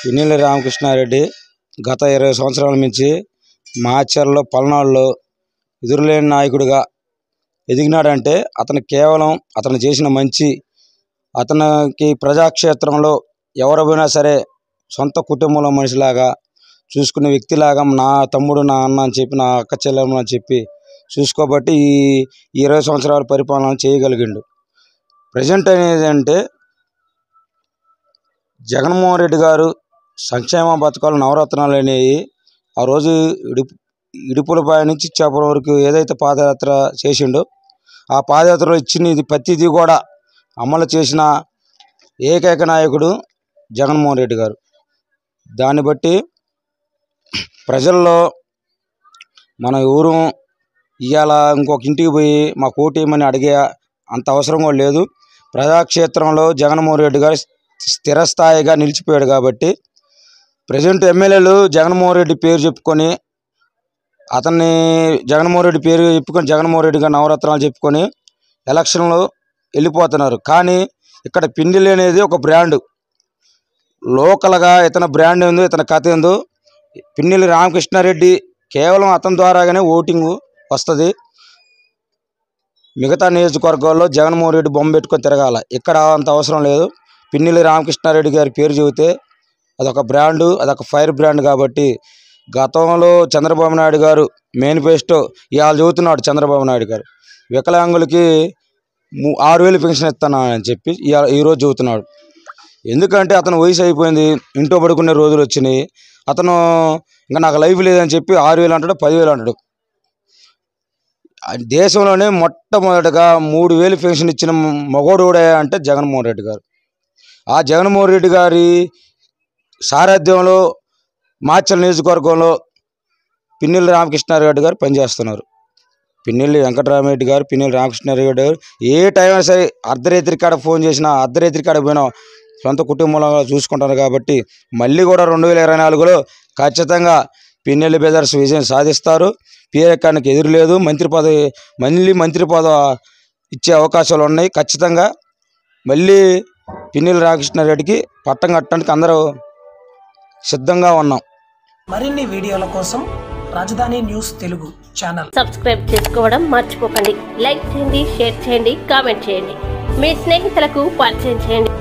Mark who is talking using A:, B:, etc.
A: పిన్నెల్లి రామకృష్ణారెడ్డి గత 20 సంవత్సరాల నుంచి మాచర్లలో పల్నాడులో ఎదురులేని నాయకుడిగా ఎదిగినాడంటే అతను కేవలం అతను చేసిన మంచి, అతనికి ప్రజాక్షేత్రంలో ఎవరైనా సరే సొంత కుటుంబంలో మనిషిలాగా చూసుకునే వ్యక్తిలాగా నా తమ్ముడు, నా అన్న అని చెప్పి, నా అక్క చెల్లెమ్మ అని చెప్పి చూసుకోబట్టి ఈ 20 సంవత్సరాల పరిపాలన చేయగలిగిండు. ప్రజెంట్ అనేది అంటే జగన్మోహన్ రెడ్డి గారు సంక్షేమ పథకాలు నవరత్నాలు అనేవి ఆ రోజు ఇడుపులపాయ నుంచి ఇచ్చాపురం వరకు ఏదైతే పాదయాత్ర చేసిండో ఆ పాదయాత్రలో ఇచ్చిన ప్రతిదీ కూడా అమలు చేసిన ఏకైక నాయకుడు జగన్మోహన్ రెడ్డి గారు. దాన్ని బట్టి ప్రజల్లో మన ఊరు ఇవాళ ఇంకొక ఇంటికి పోయి మా కోటేమని అడిగే అంత అవసరం కూడా లేదు. ప్రజాక్షేత్రంలో జగన్మోహన్ రెడ్డి గారు స్థిరస్థాయిగా నిలిచిపోయాడు కాబట్టి ప్రజెంట్ ఎమ్మెల్యేలు జగన్మోహన్ రెడ్డి పేరు చెప్పుకొని జగన్మోహన్ రెడ్డి గారు నవరత్నాలు చెప్పుకొని ఎలక్షన్లో వెళ్ళిపోతున్నారు. కానీ ఇక్కడ పిన్నెల్లి అనేది ఒక బ్రాండు, లోకల్గా ఇతని బ్రాండ్ ఏందో, ఇతని కథ ఏందో. పిన్నెల్లి రామకృష్ణారెడ్డి కేవలం అతని ద్వారాగానే ఓటింగ్ వస్తుంది. మిగతా నియోజకవర్గాల్లో జగన్మోహన్ రెడ్డి బొమ్మ పెట్టుకొని తిరగాల, ఇక్కడ అంత అవసరం లేదు. పిన్నెల్లి రామకృష్ణారెడ్డి గారి పేరు చెబితే అదొక బ్రాండు, అదొక ఫైర్ బ్రాండ్. కాబట్టి గతంలో చంద్రబాబు నాయుడు గారు మేనిఫెస్టో ఇవాళ చెబుతున్నాడు. చంద్రబాబు నాయుడు గారు వికలాంగులకి 6,000 పెన్షన్ ఇస్తానని చెప్పి ఈరోజు చెబుతున్నాడు. ఎందుకంటే అతను వయసు అయిపోయింది, ఇంట్లో పడుకునే రోజులు వచ్చినాయి. అతను ఇంకా నాకు లైఫ్ లేదని చెప్పి 6,000 అంటాడు, 10,000 అంటాడు. దేశంలోనే మొట్టమొదటిగా 3,000 పెన్షన్ ఇచ్చిన మగోడు అంటే జగన్మోహన్ రెడ్డి గారు. ఆ జగన్మోహన్ రెడ్డి గారి సారథ్యంలో మాచర్ల నియోజకవర్గంలో పిన్నెల్లి రామకృష్ణారెడ్డి గారు పనిచేస్తున్నారు. పిన్నెల్లి వెంకటరామరెడ్డి గారు, పిన్నెల్లి రామకృష్ణారెడ్డి గారు ఏ టైం అయినా సరే అర్ధరాత్రి కాడ ఫోన్ చేసినా, అర్ధరాత్రి కాడ పోయినా సొంత కుటుంబంలో చూసుకుంటారు. కాబట్టి మళ్ళీ కూడా 2024లో ఖచ్చితంగా పిన్నెల్లి బ్రదర్స్ విజయం సాధిస్తారు. పీరకానికి ఎదురు లేదు. మంత్రి పదవి ఇచ్చే అవకాశాలు ఉన్నాయి. ఖచ్చితంగా మళ్ళీ పిన్నెల్లి రామకృష్ణారెడ్డికి పట్టం కట్టడానికి అందరూ సిద్ధంగా ఉన్నాం.
B: మరిన్ని వీడియోల కోసం రాజధాని న్యూస్ తెలుగు ఛానల్
C: సబ్స్క్రైబ్ చేసుకోవడం మర్చిపోకండి. లైక్ చేయండి, షేర్ చేయండి, కామెంట్ చేయండి. మీ స్నేహితులకు పరిచయం చేయండి.